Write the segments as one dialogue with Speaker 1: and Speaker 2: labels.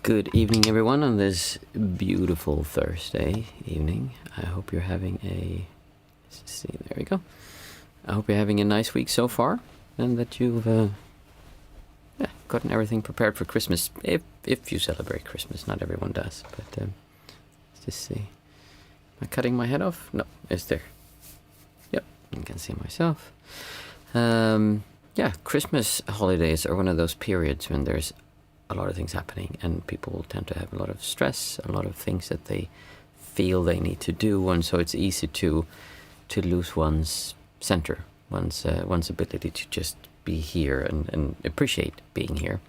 Speaker 1: Good evening, everyone, on this beautiful Thursday evening. I hope you're having there we go. I hope you're having a nice week so far, and that you've gotten everything prepared for Christmas. If you celebrate Christmas, not everyone does, but let's just see. Am I cutting my head off? No, it's there. Yep, I can see myself. Christmas holidays are one of those periods when there's a lot of things happening, and people tend to have a lot of stress, a lot of things that they feel they need to do, and so it's easy to lose one's center, one's ability to just be here and appreciate being here.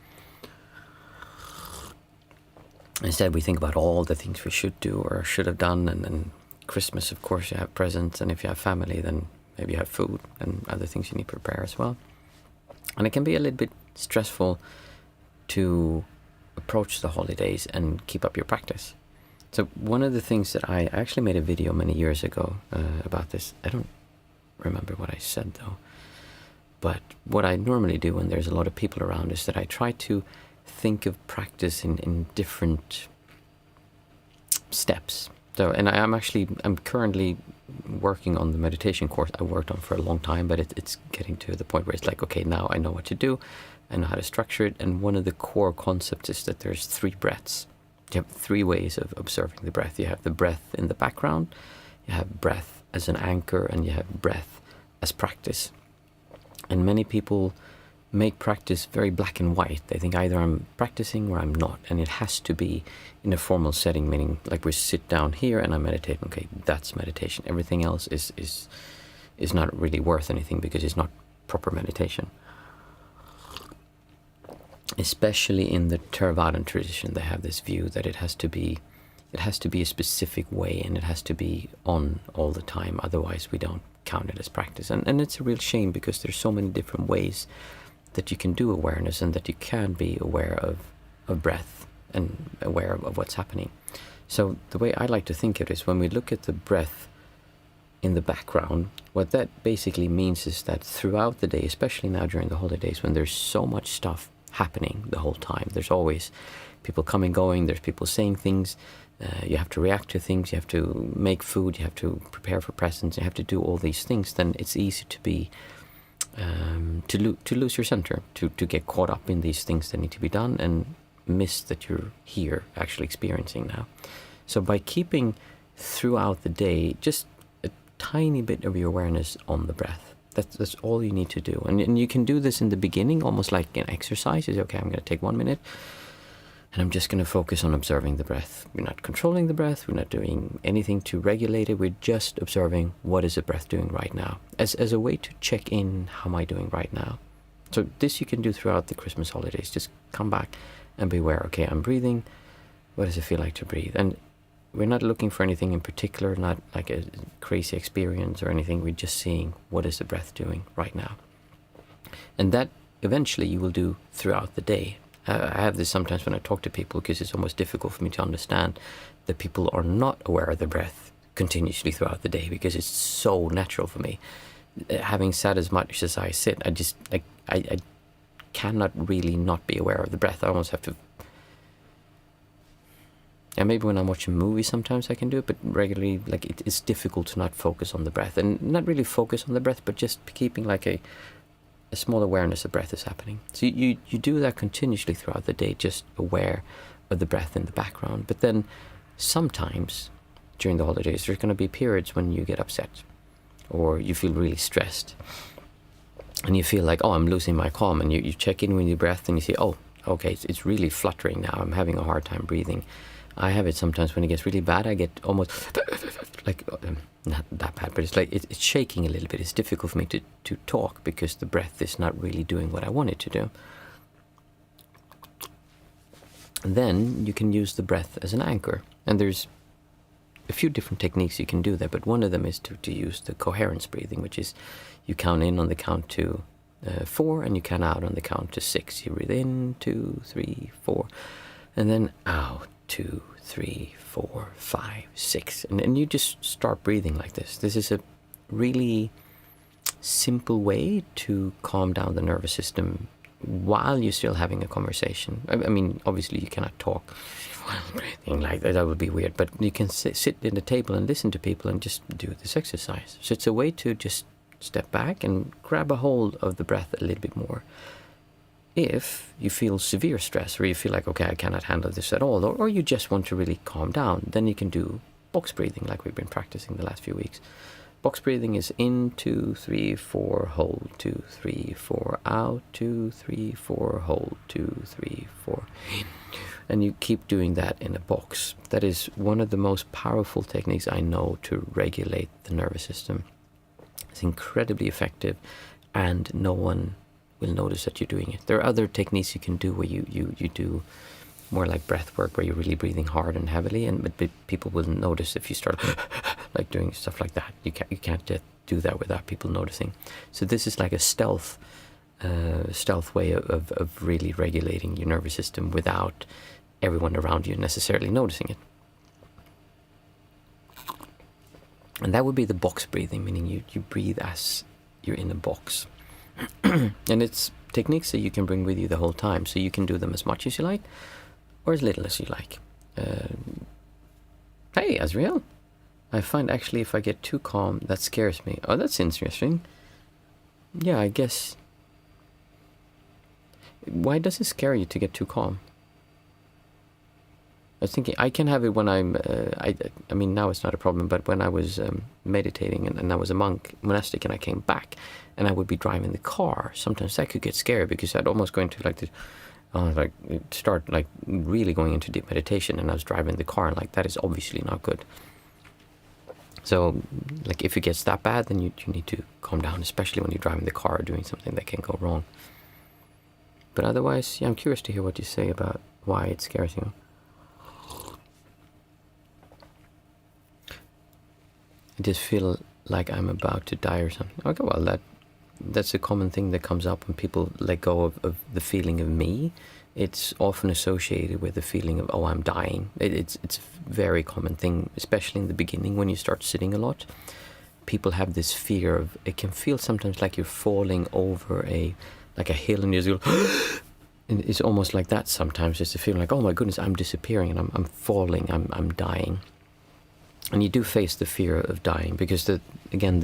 Speaker 1: Instead, we think about all the things we should do or should have done, and then Christmas, of course, you have presents, and if you have family, then maybe you have food and other things you need to prepare as well. And it can be a little bit stressful to approach the holidays and keep up your practice. So one of the things that I actually made a video many years ago about this. I don't remember what I said though. But what I normally do when there's a lot of people around is that I try to think of practice in different steps. So, and I'm currently working on the meditation course I worked on for a long time, but it's getting to the point where it's like, okay, now I know what to do. I know how to structure it, and one of the core concepts is that there's 3 breaths. You have 3 ways of observing the breath. You have the breath in the background, you have breath as an anchor, and you have breath as practice. And many people make practice very black and white. They think either I'm practicing or I'm not, and it has to be in a formal setting, meaning like we sit down here and I meditate. Okay, that's meditation. Everything else is not really worth anything because it's not proper meditation. Especially in the Theravadan tradition, they have this view that it has to be a specific way, and it has to be on all the time. Otherwise, we don't count it as practice. And it's a real shame, because there's so many different ways that you can do awareness, and that you can be aware of breath and aware of what's happening. So the way I like to think of it is, when we look at the breath in the background, what that basically means is that throughout the day, especially now during the holidays, when there's so much stuff happening the whole time, there's always people coming, going, there's people saying things, you have to react to things, you have to make food, you have to prepare for presents, you have to do all these things, then it's easy to be to lose your center, to get caught up in these things that need to be done, and miss that you're here actually experiencing now. So by keeping throughout the day just a tiny bit of your awareness on the breath, that's all you need to do. And you can do this in the beginning, almost like an exercise. Is okay, I'm going to take 1 minute, and I'm just going to focus on observing the breath. We're not controlling the breath. We're not doing anything to regulate it. We're just observing, what is the breath doing right now? As a way to check in, how am I doing right now? So this you can do throughout the Christmas holidays. Just come back and be aware, okay, I'm breathing. What does it feel like to breathe? And we're not looking for anything in particular, not like a crazy experience or anything. We're just seeing, what is the breath doing right now? And that eventually you will do throughout the day. I have this sometimes when I talk to people, because it's almost difficult for me to understand that people are not aware of the breath continuously throughout the day, because it's so natural for me. Having sat as much as I sit, I cannot really not be aware of the breath. I almost have to. Yeah, maybe when I'm watching movies sometimes I can do it, but regularly, like, it's difficult to not focus on the breath. And not really focus on the breath, but just keeping like a small awareness of breath is happening. So you do that continuously throughout the day, just aware of the breath in the background. But then sometimes during the holidays, there's going to be periods when you get upset, or you feel really stressed, and you feel like, oh, I'm losing my calm, and you check in with your breath and you see, oh, okay, it's really fluttering now. I'm having a hard time breathing. I have it sometimes when it gets really bad. I get almost like, not that bad, but it's like it's shaking a little bit. It's difficult for me to talk, because the breath is not really doing what I want it to do. And then you can use the breath as an anchor. And there's a few different techniques you can do that, but one of them is to use the coherence breathing, which is you count in on the count to 4, and you count out on the count to 6. You breathe in, 2, 3, 4, and then out, 2, 3, 4, 5, 6, and you just start breathing like this. This is a really simple way to calm down the nervous system while you're still having a conversation. I mean, obviously you cannot talk while breathing like that. That would be weird. But you can sit in the table and listen to people and just do this exercise. So it's a way to just step back and grab a hold of the breath a little bit more. If you feel severe stress, or you feel like, okay, I cannot handle this at all, or you just want to really calm down, then you can do box breathing like we've been practicing the last few weeks. Box breathing is in, 2, 3, 4, hold, 2, 3, 4, out, 2, 3, 4, hold, 2, 3, 4, in. And you keep doing that in a box. That is one of the most powerful techniques I know to regulate the nervous system. It's incredibly effective, and no one will notice that you're doing it. There are other techniques you can do where you do more like breath work, where you're really breathing hard and heavily, but people will notice if you start like doing stuff like that. You can't just do that without people noticing. So this is like a stealth way of really regulating your nervous system without everyone around you necessarily noticing it. And that would be the box breathing, meaning you breathe as you're in a box. And it's techniques that you can bring with you the whole time, so you can do them as much as you like or as little as you like. Hey, Azriel, I find actually if I get too calm, that scares me. Oh, that's interesting. Yeah, I guess. Why does it scare you to get too calm? I was thinking I can have it when I'm, I mean, now it's not a problem, but when I was meditating and I was a monastic and I came back and I would be driving the car, sometimes that could get scary because I'd almost go into like this, start like really going into deep meditation, and I was driving the car, and like that is obviously not good. So like if it gets that bad, then you need to calm down, especially when you're driving the car or doing something that can go wrong. But otherwise, yeah, I'm curious to hear what you say about why it scares you. I just feel like I'm about to die or something. Okay, well, that's a common thing that comes up when people let go of the feeling of me. It's often associated with the feeling of, oh, I'm dying. It's a very common thing, especially in the beginning when you start sitting a lot. People have this fear of, it can feel sometimes like you're falling over a hill and you just go, and it's almost like that sometimes. It's a feeling like, oh my goodness, I'm disappearing and I'm falling, I'm dying. And you do face the fear of dying because, the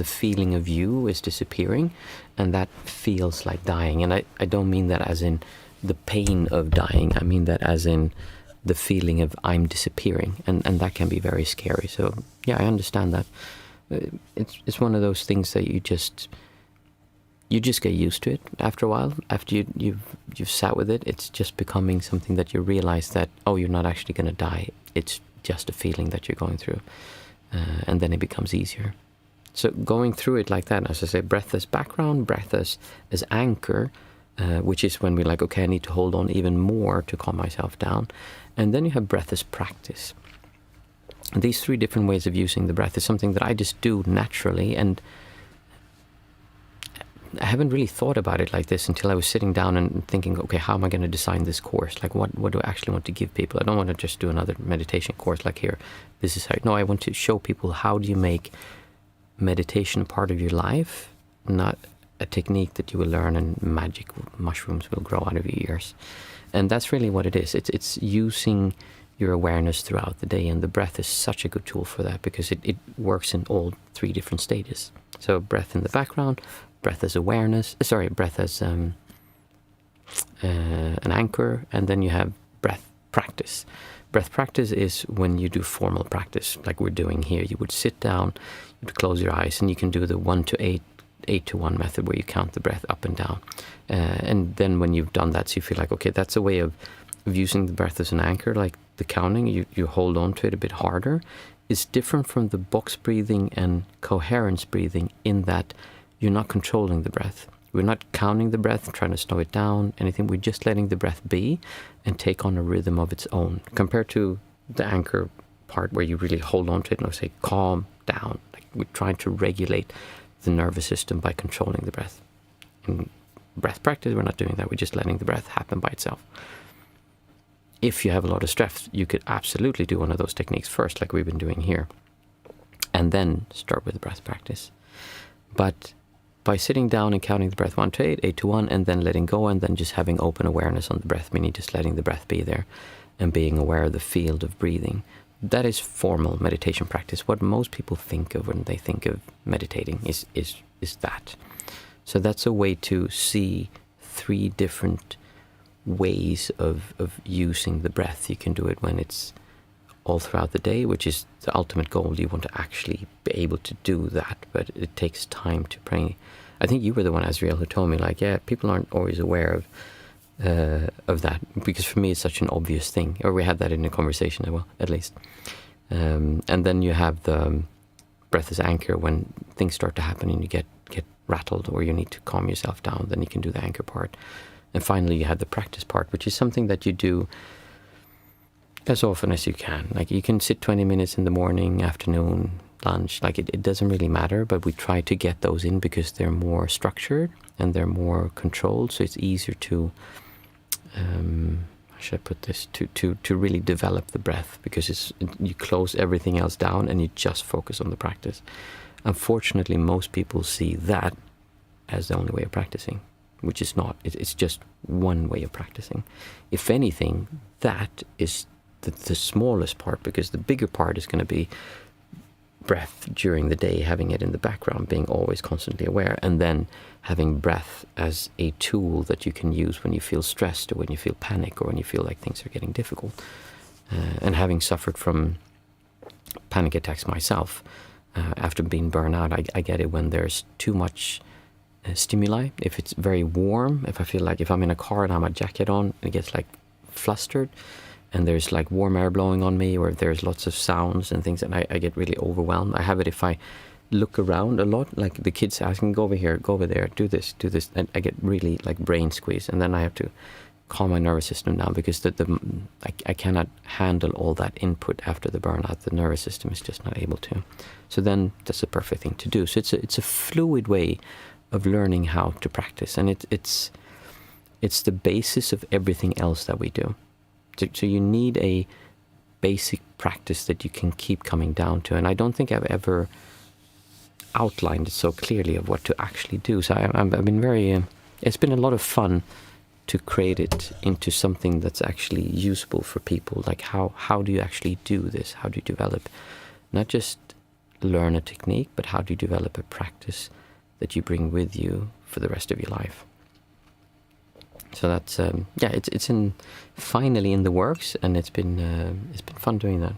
Speaker 1: feeling of you is disappearing, and that feels like dying. And I don't mean that as in the pain of dying. I mean that as in the feeling of I'm disappearing, and that can be very scary. So yeah, I understand that. It's one of those things that you just get used to it after a while. After you've sat with it, it's just becoming something that you realize that, oh, you're not actually going to die. It's just a feeling that you're going through, and then it becomes easier. So going through it like that, as I say, breath as background, breath as anchor, which is when we're like, okay, I need to hold on even more to calm myself down. And then you have breath as practice. And these three different ways of using the breath is something that I just do naturally, and I haven't really thought about it like this until I was sitting down and thinking, okay, how am I going to design this course? Like, what do I actually want to give people? I don't want to just do another meditation course like here. This is how. No, I want to show people how do you make meditation a part of your life, not a technique that you will learn and magic mushrooms will grow out of your ears. And that's really what it is. It's using your awareness throughout the day, and the breath is such a good tool for that because it works in all three different stages. So breath in the background, breath as awareness, breath as an anchor, and then you have breath practice. Breath practice is when you do formal practice, like we're doing here. You would sit down, you would close your eyes, and you can do the 1 to 8, 8 to 1 method where you count the breath up and down. And then when you've done that, so you feel like, okay, that's a way of using the breath as an anchor, like the counting, you hold on to it a bit harder. It's different from the box breathing and coherence breathing in that you're not controlling the breath. We're not counting the breath, trying to slow it down, anything. We're just letting the breath be and take on a rhythm of its own. Compared to the anchor part where you really hold on to it and say, calm down. Like we're trying to regulate the nervous system by controlling the breath. In breath practice, we're not doing that. We're just letting the breath happen by itself. If you have a lot of stress, you could absolutely do one of those techniques first, like we've been doing here, and then start with the breath practice. But by sitting down and counting the breath 1 to 8, 8 to 1, and then letting go, and then just having open awareness on the breath, meaning just letting the breath be there and being aware of the field of breathing. That is formal meditation practice. What most people think of when they think of meditating is that. So that's a way to see 3 different ways of using the breath. You can do it when it's all throughout the day, which is the ultimate goal. You want to actually be able to do that, but it takes time to pray. I think you were the one, Azriel, who told me, like, yeah, people aren't always aware of that, because for me it's such an obvious thing. Or we had that in a conversation as well, at least. And then you have the breath as anchor. When things start to happen and you get rattled, or you need to calm yourself down, then you can do the anchor part. And finally you have the practice part, which is something that you do as often as you can. Like, you can sit 20 minutes in the morning, afternoon, lunch. Like, it doesn't really matter, but we try to get those in because they're more structured and they're more controlled, so it's easier to how should I put this, to really develop the breath, because you close everything else down and you just focus on the practice. Unfortunately, most people see that as the only way of practicing, which is not. It's just one way of practicing. If anything, that is the smallest part, because the bigger part is going to be breath during the day, having it in the background, being always constantly aware, and then having breath as a tool that you can use when you feel stressed, or when you feel panic, or when you feel like things are getting difficult. And having suffered from panic attacks myself, after being burned out, I get it when there's too much stimuli. If it's very warm, if I feel like if I'm in a car and I have a jacket on, it gets like flustered, and there's like warm air blowing on me, or if there's lots of sounds and things, and I get really overwhelmed. I have it if I look around a lot, like the kids asking, go over here, go over there, do this, and I get really like brain squeeze, and then I have to calm my nervous system down, because I cannot handle all that input after the burnout. The nervous system is just not able to. So then that's the perfect thing to do. So it's a fluid way of learning how to practice, and it's the basis of everything else that we do. So you need a basic practice that you can keep coming down to, and I don't think I've ever outlined it so clearly of what to actually do. So I've been very. It's been a lot of fun to create it into something that's actually usable for people. Like, how do you actually do this? How do you develop, not just learn a technique, but how do you develop a practice that you bring with you for the rest of your life? So that's it's finally in the works, and it's been fun doing that.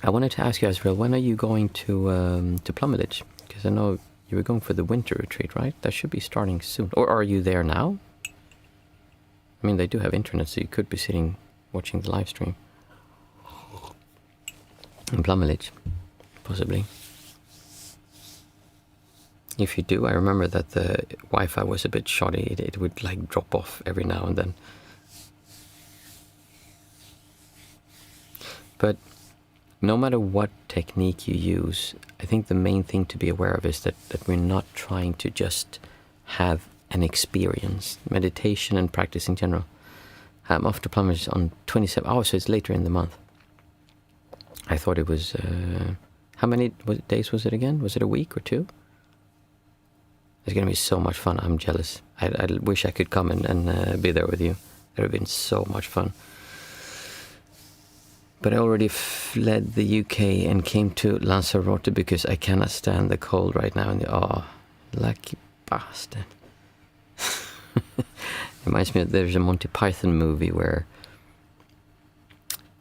Speaker 1: I wanted to ask you, Azriel, when are you going to Plum Village? Because I know you were going for the winter retreat, right? That should be starting soon. Or are you there now? I mean, they do have internet, so you could be sitting watching the live stream in Plum Village, possibly. If you do, I remember that the Wi-Fi was a bit shoddy. It would like drop off every now and then. But no matter what technique you use, I think the main thing to be aware of is that we're not trying to just have an experience. Meditation and practice in general. I'm off to Plum Village on 27. Oh, so it's later in the month. I thought it was. How many days was it again? Was it a week or 2? It's going to be so much fun. I'm jealous. I wish I could come and be there with you. It would have been so much fun. But I already fled the UK and came to Lanzarote because I cannot stand the cold right now. Oh, lucky bastard. Reminds me of, there's a Monty Python movie where,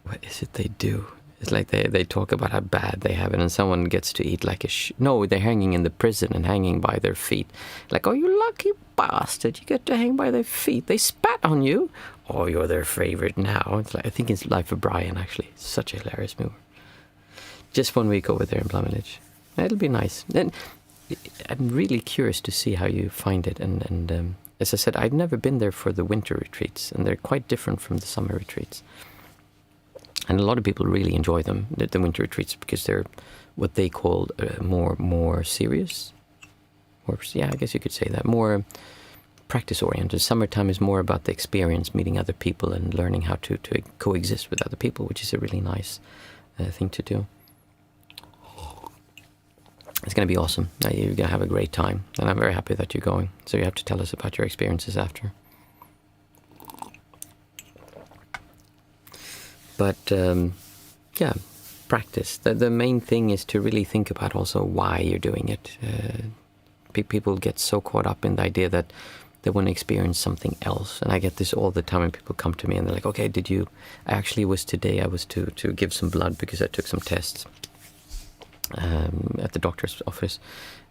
Speaker 1: what is it they do? It's like they talk about how bad they have it, and someone gets to eat like no, they're hanging in the prison and hanging by their feet. Like, oh, you lucky bastard, you get to hang by their feet. They spat on you. Oh, you're their favorite now. It's like, I think it's Life of Brian, actually. It's such a hilarious movie. Just 1 week over there in Plum Village. It'll be nice. And I'm really curious to see how you find it. And as I said, I've never been there for the winter retreats, and they're quite different from the summer retreats. And a lot of people really enjoy them, the winter retreats, because they're what they call more serious. Or, yeah, I guess you could say that. More practice-oriented. Summertime is more about the experience, meeting other people and learning how to coexist with other people, which is a really nice thing to do. It's It's going to be awesome. You're going to have a great time, and I'm very happy that you're going. So you have to tell us about your experiences after. But yeah, practice. The main thing is to really think about also why you're doing it. People get so caught up in the idea that they want to experience something else. And I get this all the time when people come to me and they're like, okay, I was to give some blood because I took some tests at the doctor's office.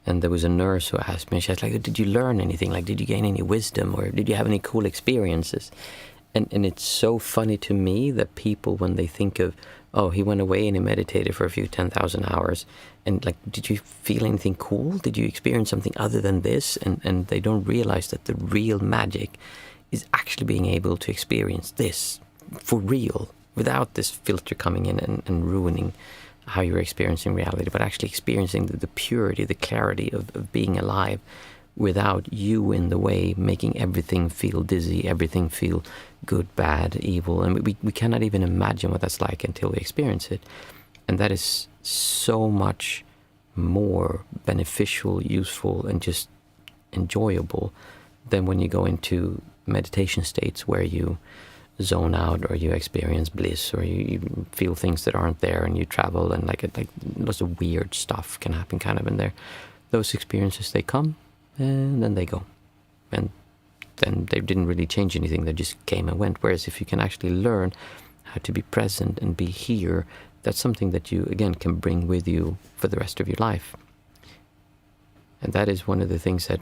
Speaker 1: And there was a nurse who asked me, and she was like, did you learn anything? Like, did you gain any wisdom, or did you have any cool experiences? And it's so funny to me that people, when they think of, oh, he went away and he meditated for a few 10,000 hours, and like, did you feel anything cool? Did you experience something other than this? And they don't realize that the real magic is actually being able to experience this for real, without this filter coming in and ruining how you're experiencing reality, but actually experiencing the purity, the clarity of being alive, without you in the way, making everything feel dizzy, everything feel good, bad, evil. And we cannot even imagine what that's like until we experience it. And that is so much more beneficial, useful, and just enjoyable than when you go into meditation states where you zone out, or you experience bliss, or you feel things that aren't there, and you travel, and like lots of weird stuff can happen kind of in there. Those experiences, they come and then they go, and then they didn't really change anything, they just came and went. Whereas if you can actually learn how to be present and be here, that's something that you again can bring with you for the rest of your life. And that is one of the things that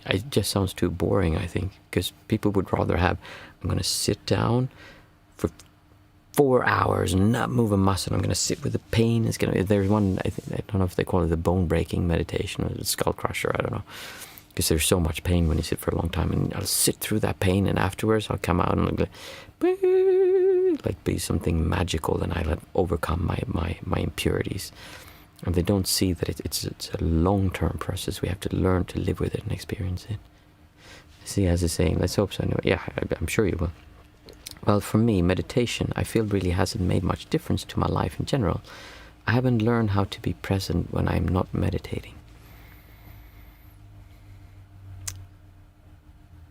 Speaker 1: it just sounds too boring, I think, because people would rather have, I'm going to sit down for 4 hours and not move a muscle. I'm going to sit with the pain. There's one, I don't know if they call it the bone breaking meditation or the skull crusher, I don't know, because there's so much pain when you sit for a long time, and I'll sit through that pain, and afterwards I'll come out and be something magical, and I'll overcome my impurities. And they don't see that it's a long-term process. We have to learn to live with it and experience it. See, as a saying, let's hope so anyway. Yeah, I'm sure you will. Well, for me, meditation, I feel really hasn't made much difference to my life in general. I haven't learned how to be present when I'm not meditating.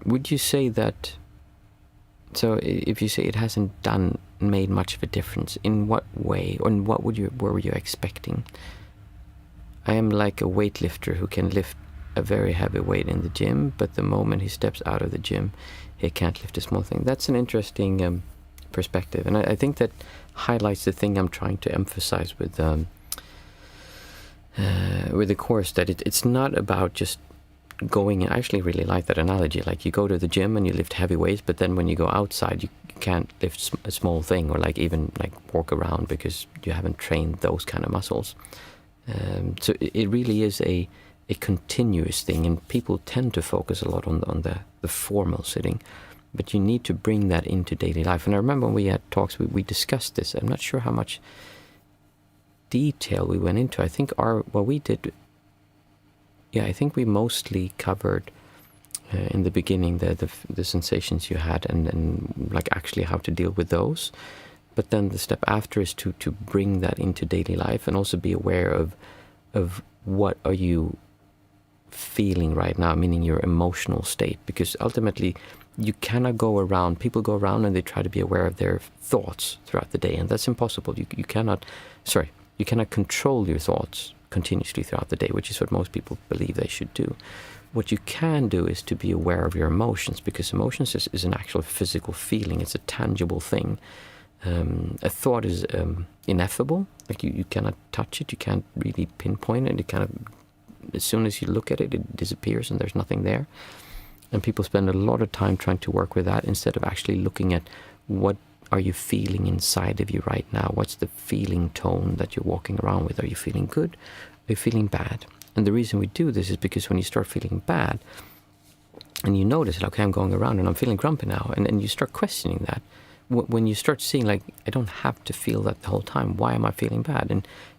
Speaker 1: Would you say that, so if you say it hasn't made much of a difference, in what way, or in what were you expecting? I am like a weightlifter who can lift a very heavy weight in the gym, but the moment he steps out of the gym, he can't lift a small thing. That's an interesting perspective, and I think that highlights the thing I'm trying to emphasize with the course, that it's not about just going. I actually really like that analogy. Like, you go to the gym and you lift heavy weights, but then when you go outside, you can't lift a small thing, or like even like walk around, because you haven't trained those kind of muscles. So it really is a continuous thing, and people tend to focus a lot on the formal sitting, but you need to bring that into daily life. And I remember when we had talks, we discussed this. I'm not sure how much detail we went into. I think I think we mostly covered in the beginning the sensations you had, and like actually how to deal with those. But then the step after is to bring that into daily life, and also be aware of what are you feeling right now, meaning your emotional state. Because ultimately, you cannot people go around and they try to be aware of their thoughts throughout the day, and that's impossible. You cannot control your thoughts continuously throughout the day, which is what most people believe they should do. What you can do is to be aware of your emotions, because emotions is an actual physical feeling. It's a tangible thing. A thought is ineffable. Like, you cannot touch it, you can't really pinpoint it. It kind of, as soon as you look at it, it disappears and there's nothing there. And people spend a lot of time trying to work with that, instead of actually looking at what are you feeling inside of you right now. What's the feeling tone that you're walking around with? Are you feeling good? Are you feeling bad? And the reason we do this is because when you start feeling bad, and you notice, okay, I'm going around and I'm feeling grumpy now, and you start questioning that. When you start seeing, like, I don't have to feel that the whole time. Why am I feeling bad?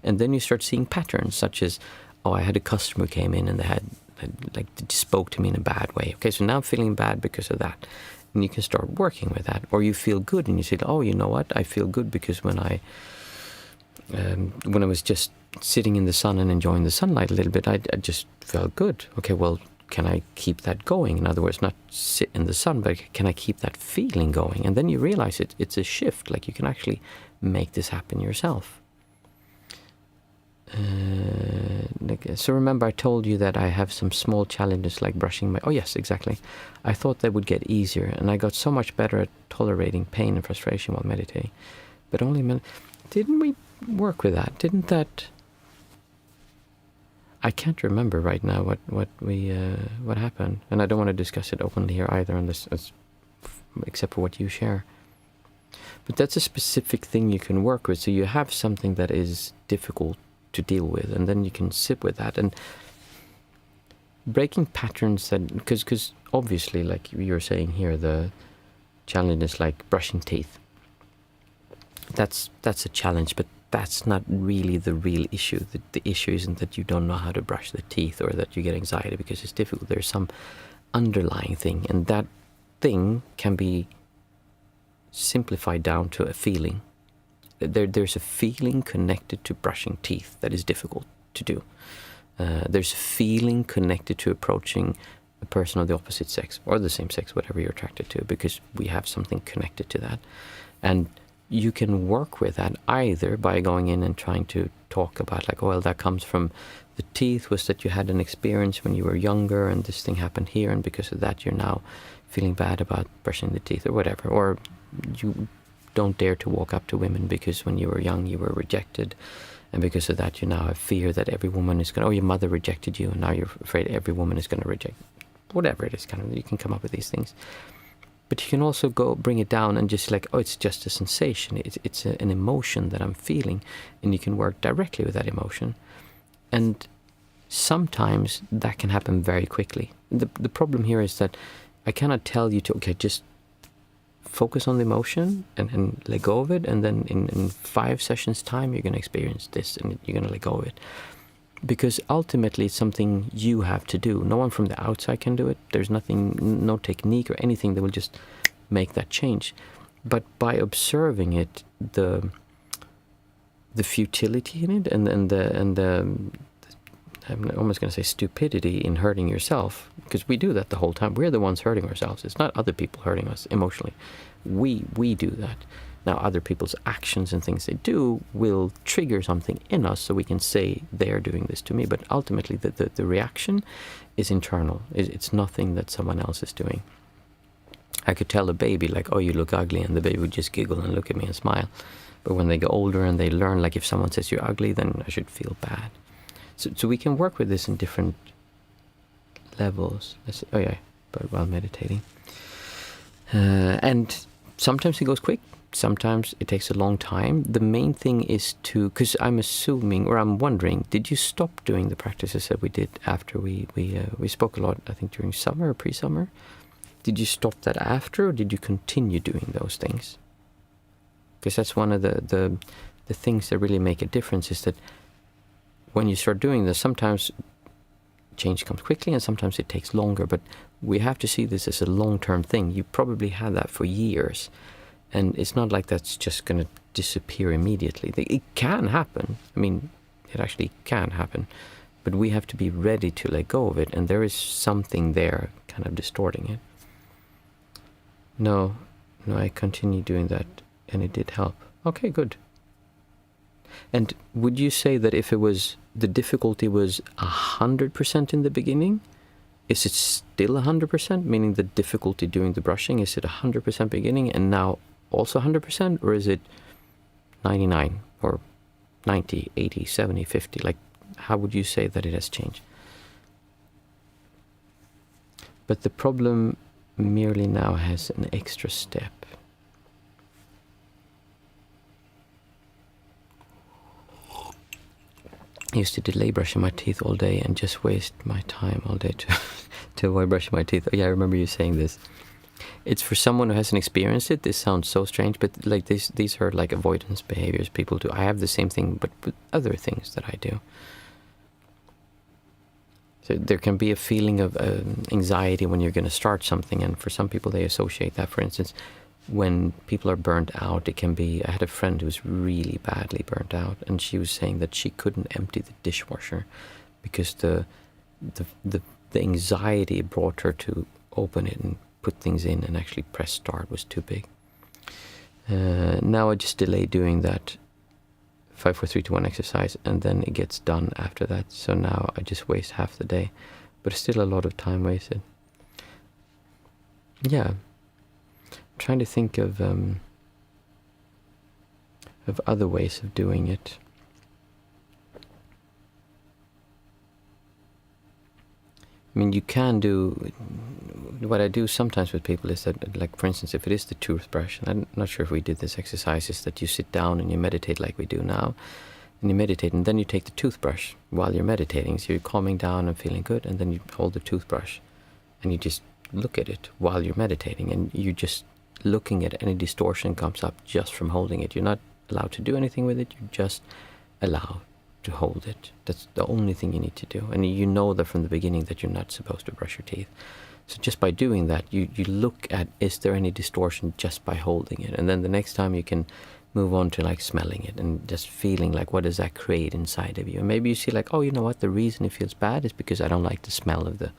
Speaker 1: And then you start seeing patterns, such as, oh, I had a customer who came in and they they spoke to me in a bad way. Okay, so now I'm feeling bad because of that. And you can start working with that. Or you feel good and you say, oh, you know what? I feel good because when I was just sitting in the sun and enjoying the sunlight a little bit, I just felt good. Okay, well, can I keep that going? In other words, not sit in the sun, but can I keep that feeling going? And then you realize it's a shift, like you can actually make this happen yourself. So remember I told you that I have some small challenges like brushing my... Oh yes, exactly. I thought they would get easier, and I got so much better at tolerating pain and frustration while meditating. But only... Didn't we work with that? Didn't that... I can't remember right now what happened, and I don't want to discuss it openly here either, except for what you share. But that's a specific thing you can work with. So you have something that is difficult to deal with, and then you can sit with that and breaking patterns that, because obviously, like you're saying here, the challenge is like brushing teeth. That's a challenge, but that's not really the real issue. The issue isn't that you don't know how to brush the teeth or that you get anxiety because it's difficult. There's some underlying thing, and that thing can be simplified down to a feeling. There's a feeling connected to brushing teeth that is difficult to do. There's a feeling connected to approaching a person of the opposite sex or the same sex, whatever you're attracted to, because we have something connected to that. And you can work with that either by going in and trying to talk about like, oh, well, that comes from the teeth, was that you had an experience when you were younger and this thing happened here, and because of that you're now feeling bad about brushing the teeth or whatever. Or you don't dare to walk up to women because when you were young you were rejected, and because of that you now have fear that every woman is going to, oh, your mother rejected you and now you're afraid every woman is going to reject. Whatever it is, kind of, you can come up with these things. But you can also go bring it down and just like, oh, it's just a sensation. It's an emotion that I'm feeling, and you can work directly with that emotion. And sometimes that can happen very quickly. The problem here is that I cannot tell you to, okay, just focus on the emotion and let go of it, and then in 5 sessions time you're going to experience this and you're going to let go of it. Because ultimately it's something you have to do. No one from the outside can do it. There's nothing, no technique or anything that will just make that change. But by observing it, the futility in it and the I'm almost going to say stupidity in hurting yourself, because we do that the whole time. We're the ones hurting ourselves. It's not other people hurting us emotionally. We do that. Now, other people's actions and things they do will trigger something in us, so we can say they're doing this to me. But ultimately, the reaction is internal. It's nothing that someone else is doing. I could tell a baby, like, oh, you look ugly, and the baby would just giggle and look at me and smile. But when they get older and they learn, like, if someone says you're ugly, then I should feel bad. So we can work with this in different levels. Let's see. Oh, yeah, but while meditating. And sometimes it goes quick. Sometimes it takes a long time. The main thing is to, because I'm assuming, or I'm wondering, did you stop doing the practices that we did after we spoke a lot, I think during summer or pre-summer? Did you stop that after, or did you continue doing those things? Because that's one of the things that really make a difference, is that when you start doing this, sometimes change comes quickly and sometimes it takes longer, but we have to see this as a long-term thing. You probably had that for years. And it's not like that's just going to disappear immediately. It can happen. I mean, it actually can happen. But we have to be ready to let go of it. And there is something there kind of distorting it. No, I continued doing that and it did help. Okay, good. And would you say that if it was, the difficulty was 100% in the beginning, is it still 100%? Meaning the difficulty doing the brushing, is it 100% beginning and now also 100%, or is it 99 or 90, 80, 70, 50? Like, how would you say that it has changed? But the problem merely now has an extra step. I used to delay brushing my teeth all day and just waste my time all day to avoid brushing my teeth. Oh yeah, I remember you saying this. It's for someone who hasn't experienced it. This sounds so strange, but like these are like avoidance behaviors people do. I have the same thing, but with other things that I do. So there can be a feeling of anxiety when you're going to start something, and for some people they associate that, for instance, when people are burnt out, it can be... I had a friend who was really badly burnt out, and she was saying that she couldn't empty the dishwasher because the anxiety it brought her to open it and put things in and actually press start was too big. Now I just delay doing that 5, 4, 3, 2, 1 exercise, and then it gets done after that. So now I just waste half the day, but it's still a lot of time wasted. Yeah, I'm trying to think of other ways of doing it. I mean, you can do... What I do sometimes with people is that, like, for instance, if it is the toothbrush, and I'm not sure if we did this exercise, is that you sit down and you meditate like we do now, and you meditate, and then you take the toothbrush while you're meditating, so you're calming down and feeling good, and then you hold the toothbrush, and you just look at it while you're meditating, and you're just looking at any distortion comes up just from holding it. You're not allowed to do anything with it, you just allow to hold it. That's the only thing you need to do. And you know that from the beginning that you're not supposed to brush your teeth. So just by doing that, you look at, is there any distortion just by holding it? And then the next time you can move on to like smelling it and just feeling like, what does that create inside of you? And maybe you see like, oh, you know what, the reason it feels bad is because I don't like the smell of the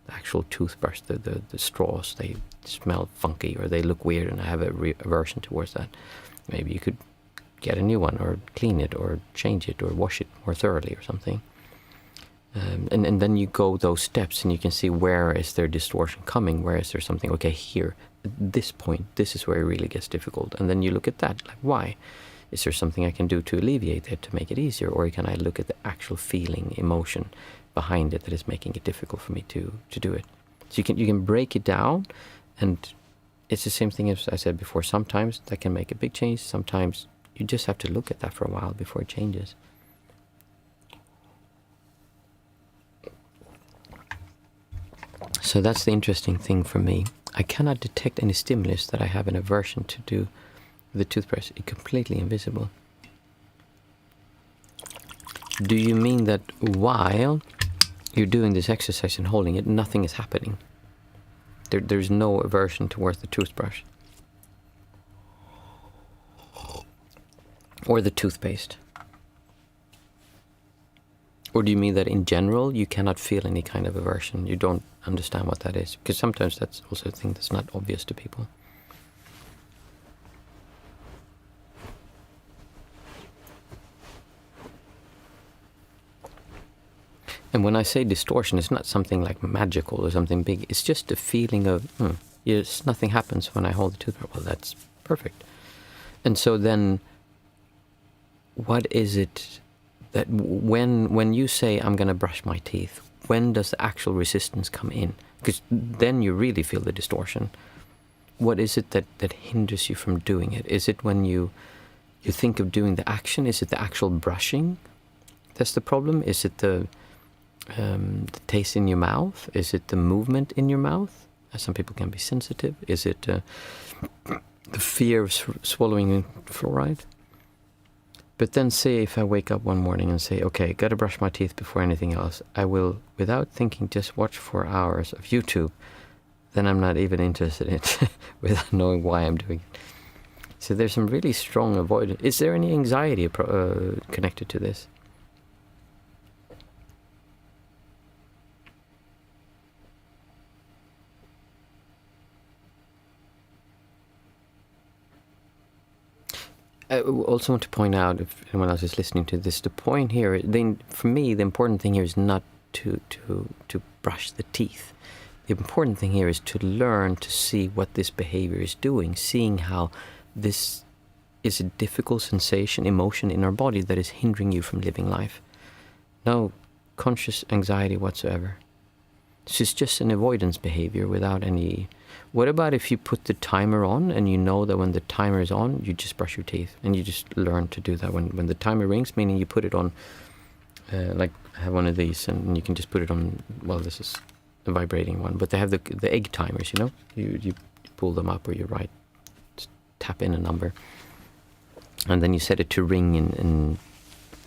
Speaker 1: actual toothbrush, the straws. They smell funky or they look weird and I have a aversion towards that. Maybe you could get a new one or clean it or change it or wash it more thoroughly or something. And then you go those steps and you can see, where is there distortion coming? Where is there something, okay, here, at this point, this is where it really gets difficult. And then you look at that, like, why? Is there something I can do to alleviate it, to make it easier? Or can I look at the actual feeling, emotion behind it that is making it difficult for me to do it? So you can break it down, and it's the same thing as I said before. Sometimes that can make a big change. Sometimes you just have to look at that for a while before it changes. So that's the interesting thing for me. I cannot detect any stimulus that I have an aversion to do with the toothbrush. It's completely invisible. Do you mean that while you're doing this exercise and holding it, nothing is happening? There's no aversion towards the toothbrush? Or the toothpaste? Or do you mean that in general you cannot feel any kind of aversion? You don't understand what that is? Because sometimes that's also a thing that's not obvious to people. And when I say distortion, it's not something like magical or something big. It's just a feeling of, yes, nothing happens when I hold the toothbrush. Well, that's perfect. And so then, what is it that when you say, I'm going to brush my teeth, when does the actual resistance come in? Because then you really feel the distortion. What is it that hinders you from doing it? Is it when you think of doing the action? Is it the actual brushing that's the problem? Is it the taste in your mouth? Is it the movement in your mouth? Some people can be sensitive. Is it the fear of swallowing fluoride? But then say if I wake up one morning and say, okay, gotta brush my teeth before anything else, I will, without thinking, just watch 4 hours of YouTube. Then I'm not even interested in it without knowing why I'm doing it. So there's some really strong avoidance. Is there any anxiety connected to this? I also want to point out, if anyone else is listening to this, the point here, for me, the important thing here is not to brush the teeth. The important thing here is to learn to see what this behavior is doing, seeing how this is a difficult sensation, emotion in our body that is hindering you from living life. No conscious anxiety whatsoever. This is just an avoidance behavior without any... What about if you put the timer on and you know that when the timer is on, you just brush your teeth, and you just learn to do that when the timer rings, meaning you put it on, like I have one of these, and you can just put it on, well, this is a vibrating one, but they have the egg timers, you know? You pull them up or you tap in a number, and then you set it to ring in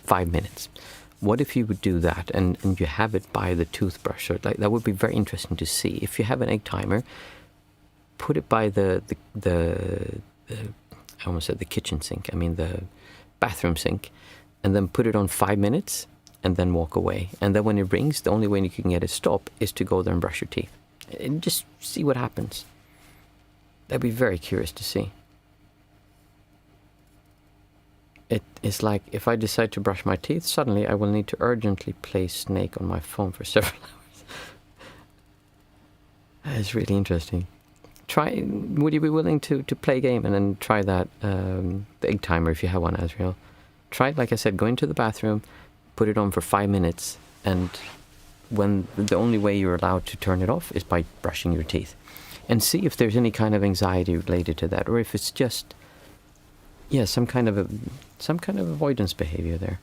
Speaker 1: 5 minutes. What if you would do that and you have it by the toothbrush? Or like, that would be very interesting to see. If you have an egg timer, put it by the I almost said the kitchen sink. I mean the bathroom sink, and then put it on 5 minutes, and then walk away. And then when it rings, the only way you can get it stop is to go there and brush your teeth, and just see what happens. I'd be very curious to see. It is like if I decide to brush my teeth, suddenly I will need to urgently play Snake on my phone for several hours. It's really interesting. Would you be willing to play a game and then try that, the egg timer if you have one, Azrael? Try it, like I said, go into the bathroom, put it on for 5 minutes, and when the only way you're allowed to turn it off is by brushing your teeth. And see if there's any kind of anxiety related to that, or if it's just, some kind of avoidance behavior there.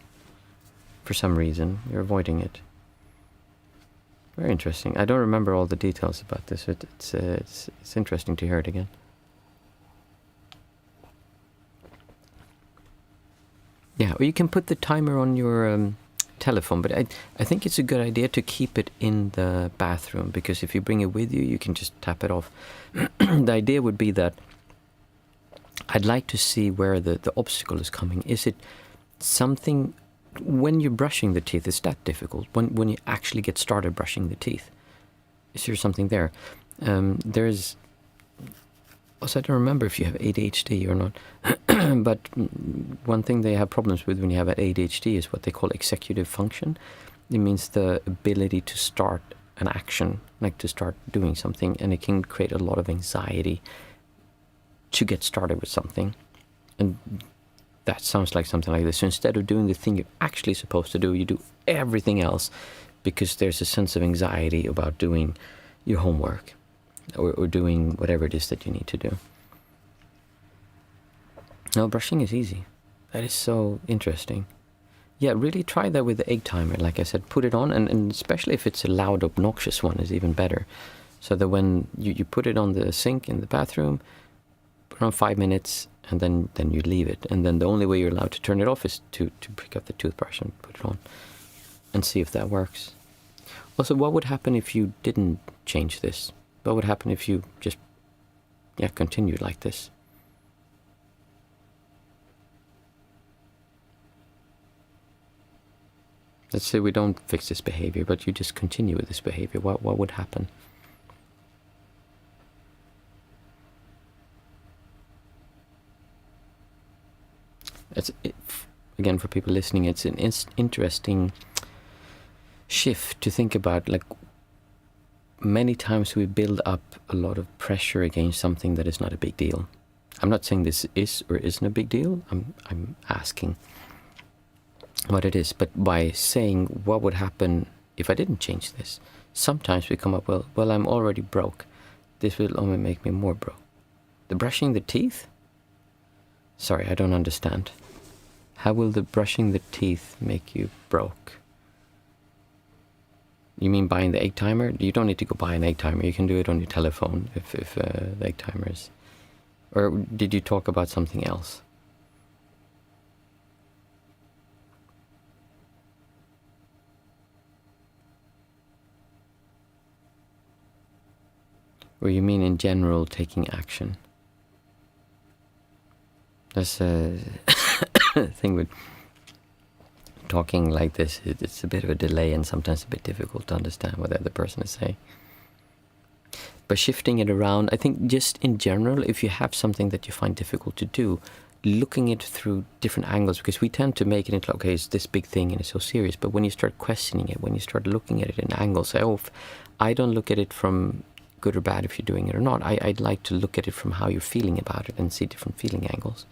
Speaker 1: For some reason, you're avoiding it. Very interesting. I don't remember all the details about this. It's interesting to hear it again. Yeah, or you can put the timer on your telephone, but I think it's a good idea to keep it in the bathroom, because if you bring it with you, you can just tap it off. The idea would be that I'd like to see where the obstacle is coming. Is it something, when you're brushing the teeth, is that difficult? When you actually get started brushing the teeth, is there something there? There's, also I don't remember if you have ADHD or not, but one thing they have problems with when you have ADHD is what they call executive function. It means the ability to start an action, like to start doing something, and it can create a lot of anxiety to get started with something. And that sounds like something like this. So instead of doing the thing you're actually supposed to do, you do everything else because there's a sense of anxiety about doing your homework or doing whatever it is that you need to do. No, brushing is easy. That is so interesting. Yeah, really try that with the egg timer. Like I said, put it on, and especially if it's a loud, obnoxious one is even better. So that when you put it on the sink in the bathroom, put it on 5 minutes, and then you leave it. And then the only way you're allowed to turn it off is to pick up the toothbrush and put it on and see if that works. Also, what would happen if you didn't change this? What would happen if you just, continued like this? Let's say we don't fix this behavior, but you just continue with this behavior. What would happen? Again, for people listening, it's an interesting shift to think about. Like, many times we build up a lot of pressure against something that is not a big deal. I'm not saying this is or isn't a big deal. I'm asking what it is. But by saying what would happen if I didn't change this, sometimes we come up, well, I'm already broke. This will only make me more broke. The brushing the teeth? Sorry, I don't understand. How will the brushing the teeth make you broke? You mean buying the egg timer? You don't need to go buy an egg timer. You can do it on your telephone if the egg timer is. Or did you talk about something else? Or you mean in general taking action? That's a thing with talking like this. It's a bit of a delay and sometimes a bit difficult to understand what the other person is saying. But shifting it around, I think just in general, if you have something that you find difficult to do, looking it through different angles, because we tend to make it into, okay, it's this big thing and it's so serious. But when you start questioning it, when you start looking at it in angles, I don't look at it from good or bad if you're doing it or not. I'd like to look at it from how you're feeling about it and see different feeling angles.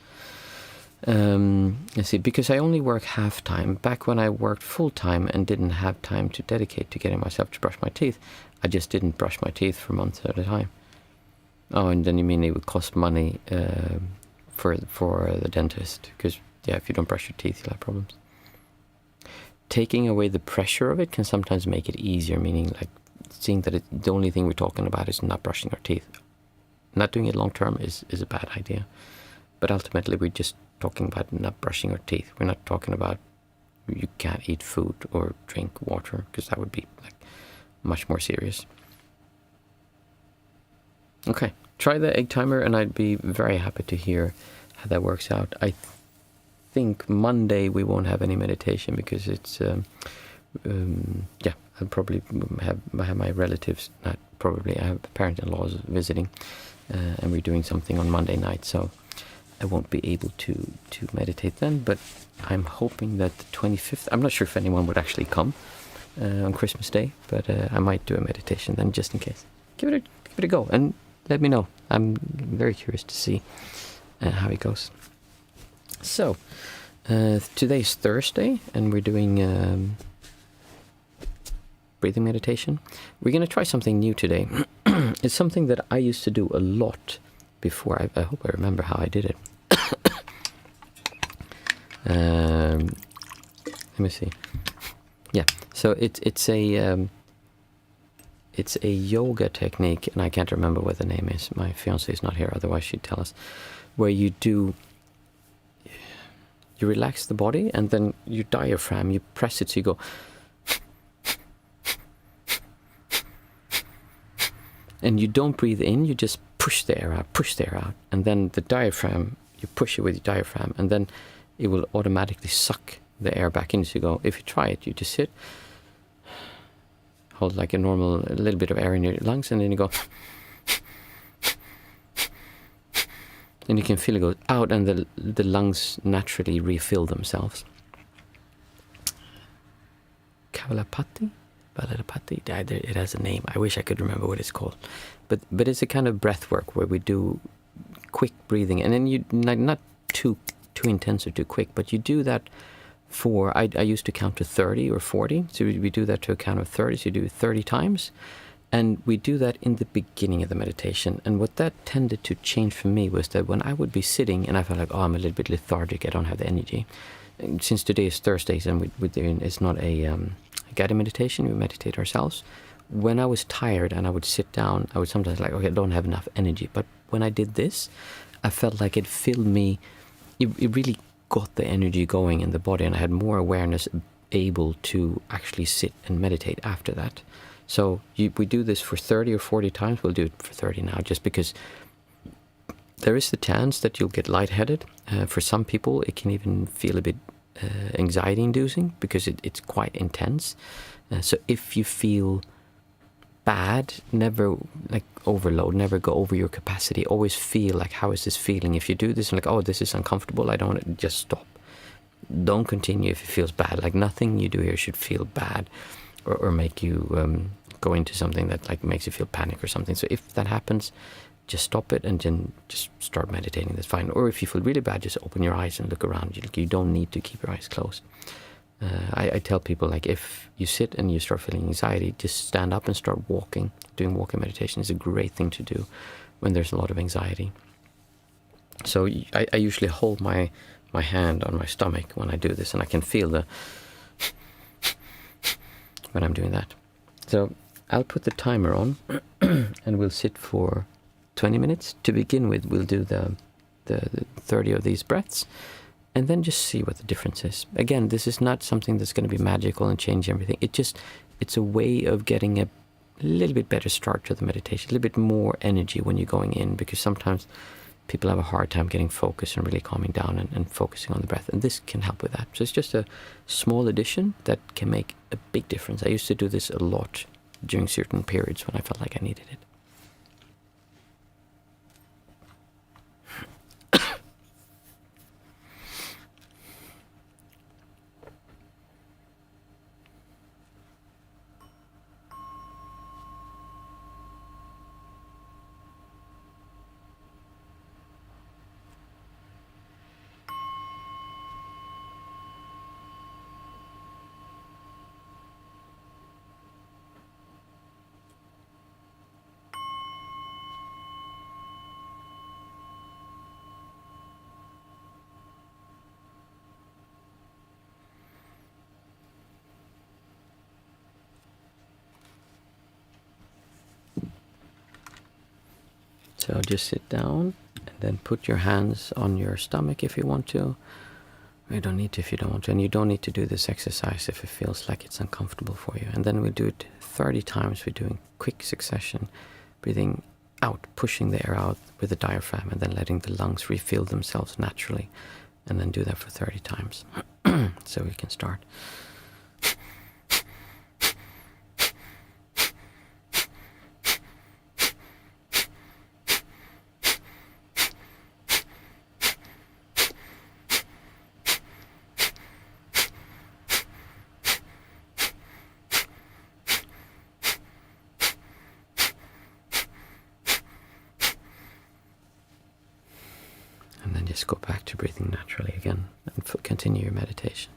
Speaker 1: Let's see, because I only work half-time. Back when I worked full-time and didn't have time to dedicate to getting myself to brush my teeth, I just didn't brush my teeth for months at a time. Oh, and then you mean it would cost money for the dentist? Because, if you don't brush your teeth, you'll have problems. Taking away the pressure of it can sometimes make it easier, meaning like seeing that the only thing we're talking about is not brushing our teeth. Not doing it long-term is a bad idea. But ultimately, we're just talking about not brushing our teeth. We're not talking about you can't eat food or drink water, because that would be like much more serious. Okay, try the egg timer, and I'd be very happy to hear how that works out. I think Monday we won't have any meditation because it's I'll probably have my relatives, not probably, I have parent-in-laws visiting, and we're doing something on Monday night, so I won't be able to meditate then. But I'm hoping that the 25th, I'm not sure if anyone would actually come on Christmas Day, but I might do a meditation then, just in case. Give it a go and let me know. I'm very curious to see how it goes. So today's Thursday, and we're doing breathing meditation. We're going to try something new today. It's something that I used to do a lot before. I hope I remember how I did it. Let me see. Yeah, so it's a yoga technique, and I can't remember what the name is. My fiance is not here, otherwise she'd tell us. Where you relax the body, and then your diaphragm, you press it so you go. And you don't breathe in, you just push the air out. And then the diaphragm, you push it with your diaphragm, and then it will automatically suck the air back in. So you go, if you try it, you just sit, hold like a little bit of air in your lungs, and then you go, and you can feel it go out, and the lungs naturally refill themselves. Kavalapati? It has a name. I wish I could remember what it's called. But it's a kind of breath work where we do quick breathing, and then you not too intense or too quick, but you do that for, I used to count to 30 or 40, so we do that to a count of 30, so you do it 30 times, and we do that in the beginning of the meditation. And what that tended to change for me was that when I would be sitting and I felt like, I'm a little bit lethargic, I don't have the energy. And since today is Thursdays and it's not a guided meditation, we meditate ourselves. When I was tired and I would sit down, I would sometimes like, okay, I don't have enough energy. But when I did this, I felt like it filled me, it really got the energy going in the body, and I had more awareness, able to actually sit and meditate after that. So we do this for 30 or 40 times. We'll do it for 30 now, just because there is the chance that you'll get lightheaded. For some people, it can even feel a bit anxiety-inducing because it's quite intense. So if you feel bad, never like overload, never go over your capacity. Always feel like, how is this feeling? If you do this and like, oh, this is uncomfortable, I don't want to, just stop. Don't continue if it feels bad. Like nothing you do here should feel bad or make you go into something that like makes you feel panic or something. So if that happens, just stop it and then just start meditating. That's fine. Or if you feel really bad, just open your eyes and look around. You don't need to keep your eyes closed. I tell people, like, if you sit and you start feeling anxiety, just stand up and start walking. Doing walking meditation is a great thing to do when there's a lot of anxiety. So I usually hold my hand on my stomach when I do this, and I can feel when I'm doing that. So I'll put the timer on and we'll sit for 20 minutes. To begin with, we'll do the 30 of these breaths, and then just see what the difference is. Again, this is not something that's going to be magical and change everything. It's a way of getting a little bit better start to the meditation, a little bit more energy when you're going in, because sometimes people have a hard time getting focused and really calming down and focusing on the breath, and this can help with that. So it's just a small addition that can make a big difference. I used to do this a lot during certain periods when I felt like I needed it. So just sit down and then put your hands on your stomach if you want to. You don't need to if you don't want to. And you don't need to do this exercise if it feels like it's uncomfortable for you. And then we do it 30 times. We're doing quick succession, breathing out, pushing the air out with the diaphragm, and then letting the lungs refill themselves naturally, and then do that for 30 times. So we can start. And then just go back to breathing naturally again and continue your meditation.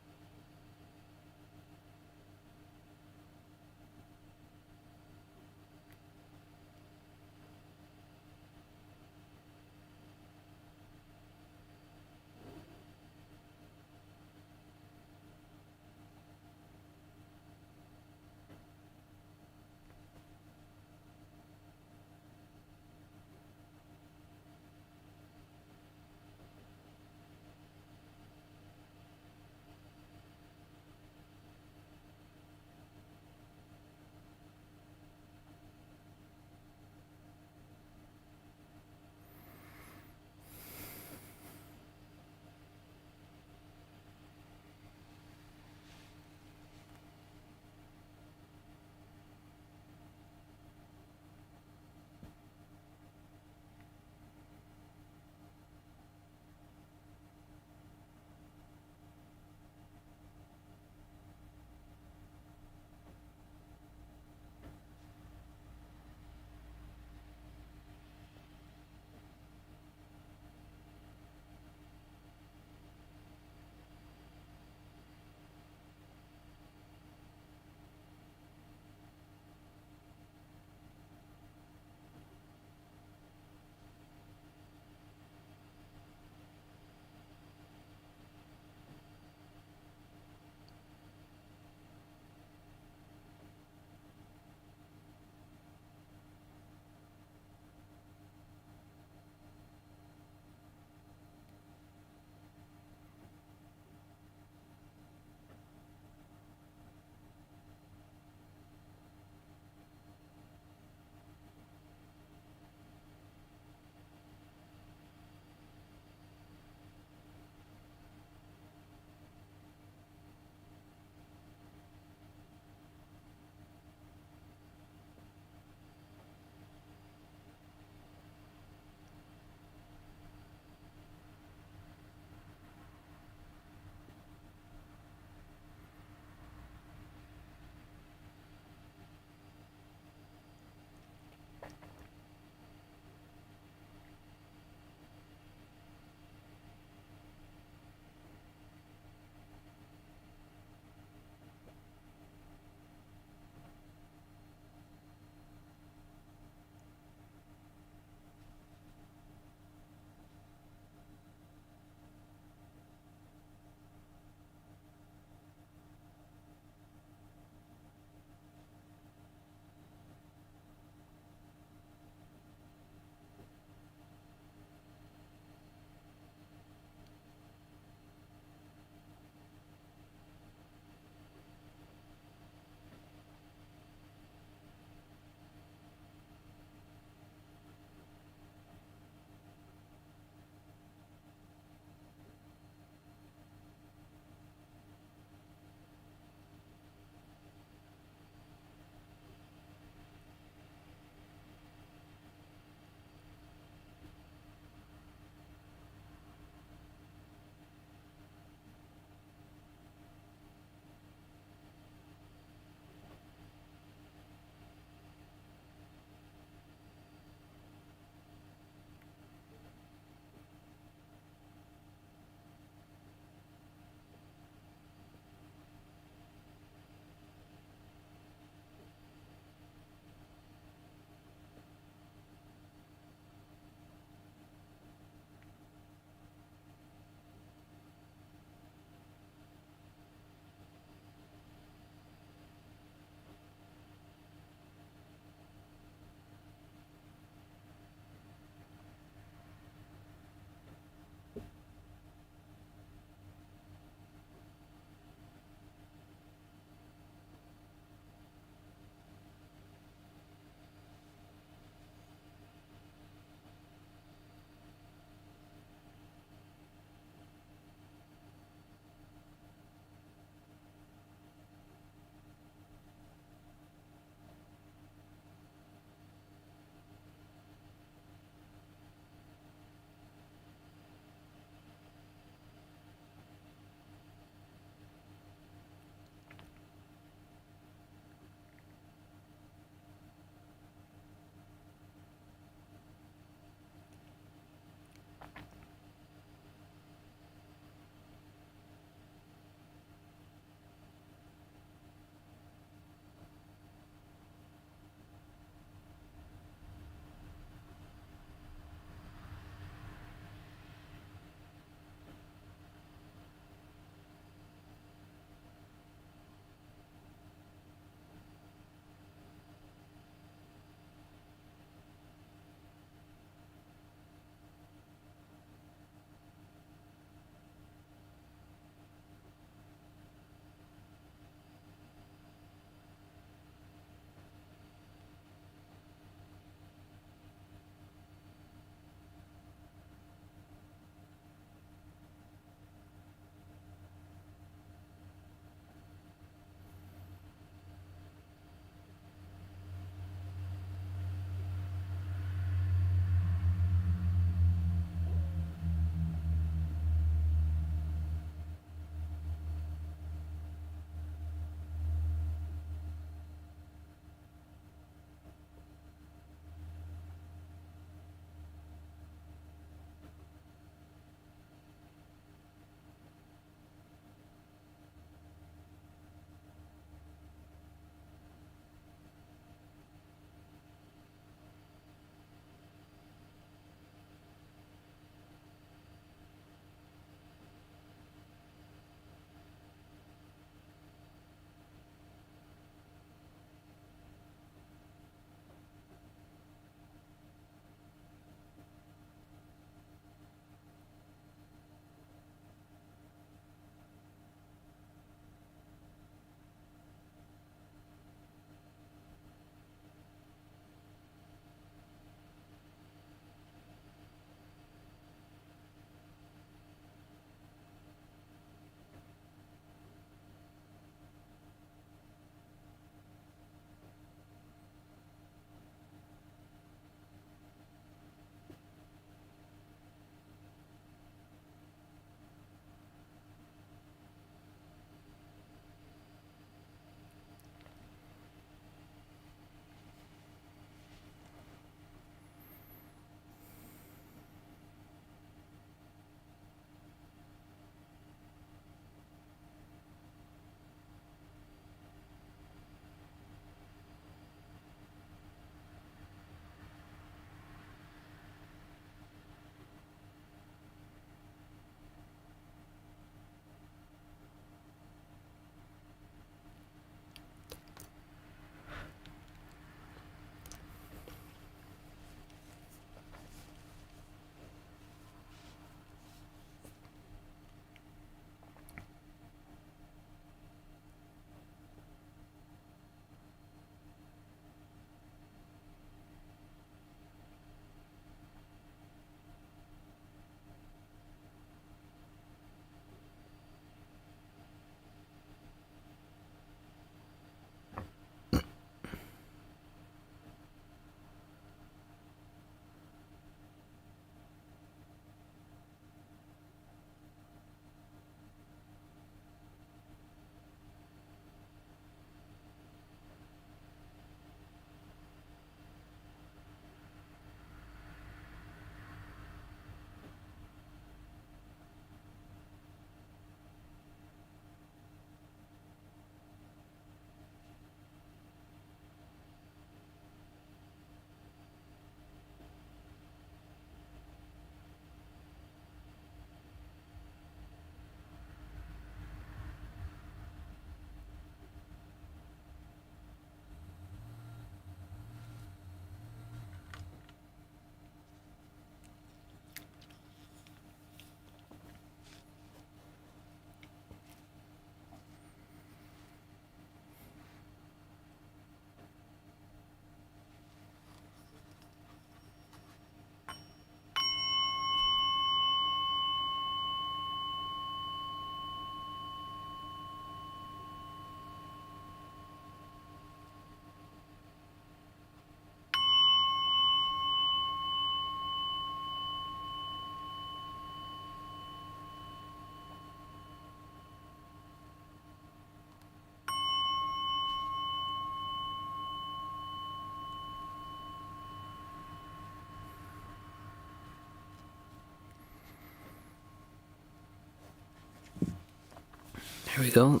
Speaker 1: Here we go.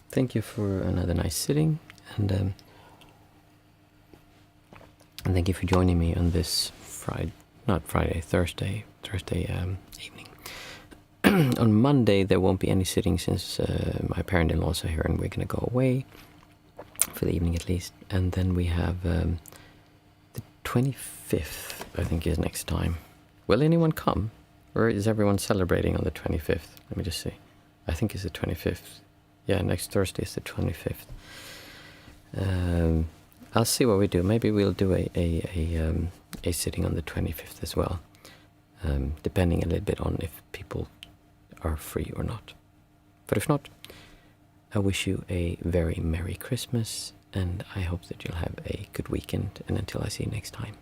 Speaker 1: Thank you for another nice sitting, and thank you for joining me on this Thursday evening. On Monday there won't be any sitting since my parent-in-laws are here and we're going to go away for the evening at least. And then we have the 25th, I think, is next time. Will anyone come? Or is everyone celebrating on the 25th? Let me just see. I think it's the 25th. Yeah, next Thursday is the 25th. I'll see what we do. Maybe we'll do a sitting on the 25th as well, depending a little bit on if people are free or not. But if not, I wish you a very Merry Christmas, and I hope that you'll have a good weekend, and until I see you next time.